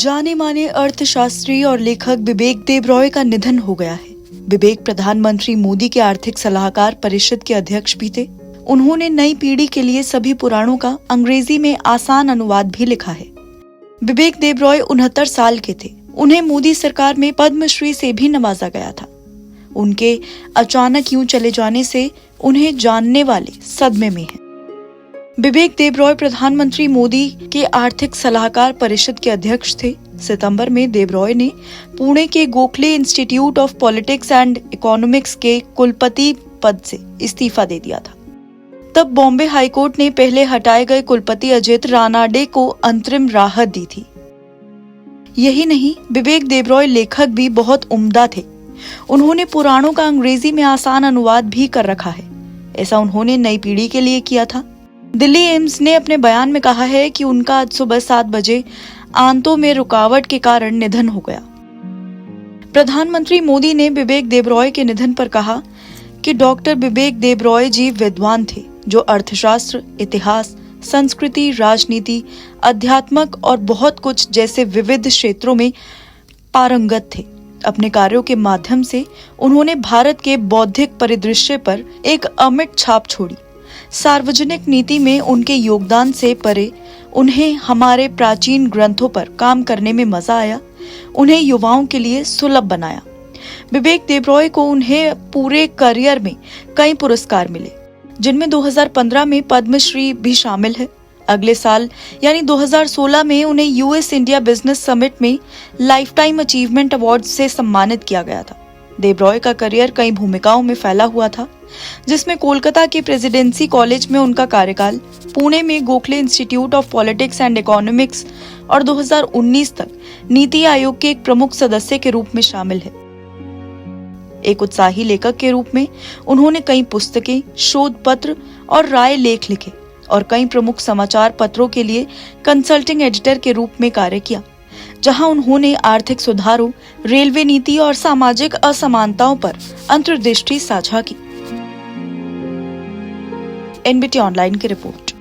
जाने माने अर्थशास्त्री और लेखक विवेक देबरॉय का निधन हो गया है। विवेक प्रधानमंत्री मोदी के आर्थिक सलाहकार परिषद के अध्यक्ष भी थे। उन्होंने नई पीढ़ी के लिए सभी पुराणों का अंग्रेजी में आसान अनुवाद भी लिखा है। विवेक देबरॉय 69 साल के थे। उन्हें मोदी सरकार में पद्मश्री से भी नवाजा गया था। उनके अचानक यूं चले जाने से उन्हें जानने वाले सदमे में हैं। विवेक देबरॉय प्रधानमंत्री मोदी के आर्थिक सलाहकार परिषद के अध्यक्ष थे। सितंबर में देबरॉय ने पुणे के Gokhale institute of politics and economics के कुलपति पद से इस्तीफा दे दिया था। तब बॉम्बे हाईकोर्ट ने पहले हटाए गए कुलपति अजित रानाडे को अंतरिम राहत दी थी। यही नहीं, विवेक देबरॉय लेखक भी बहुत उम्दा थे। उन्होंने पुराणों का अंग्रेजी में आसान अनुवाद भी कर रखा है। ऐसा उन्होंने नई पीढ़ी के लिए किया था। दिल्ली एम्स ने अपने बयान में कहा है कि उनका आज सुबह 7 बजे आंतों में रुकावट के कारण निधन हो गया। प्रधानमंत्री मोदी ने विवेक देबरॉय के निधन पर कहा कि डॉक्टर विवेक देबरॉय जी विद्वान थे, जो अर्थशास्त्र, इतिहास, संस्कृति, राजनीति, अध्यात्मक और बहुत कुछ जैसे विविध क्षेत्रों में पारंगत थे। अपने कार्यों के माध्यम से उन्होंने भारत के बौद्धिक परिदृश्य पर एक अमिट छाप छोड़ी। सार्वजनिक नीति में उनके योगदान से परे उन्हें हमारे प्राचीन ग्रंथों पर काम करने में मजा आया, उन्हें युवाओं के लिए सुलभ बनाया। विवेक देबरॉय को उन्हें पूरे करियर में कई पुरस्कार मिले, जिनमें 2015 में पद्मश्री भी शामिल है। अगले साल यानी 2016 में उन्हें यूएस इंडिया बिजनेस समिट में लाइफ टाइम अचीवमेंट अवार्ड से सम्मानित किया गया था। देबरॉय का करियर कई भूमिकाओं में फैला हुआ था, जिसमें कोलकाता के प्रेसिडेंसी कॉलेज में उनका कार्यकाल, पुणे में Gokhale institute of politics and economics और 2019 तक नीति आयोग के एक प्रमुख सदस्य के रूप में शामिल है। एक उत्साही लेखक के रूप में उन्होंने कई पुस्तकें, शोध पत्र और राय लेख लिखे और कई प्रमुख समाचार पत्रों के लिए कंसल्टिंग एडिटर के रूप में कार्य किया, जहां उन्होंने आर्थिक सुधारों, रेलवे नीति और सामाजिक असमानताओं पर अंतर्दृष्टि साझा की। एनबीटी ऑनलाइन की रिपोर्ट।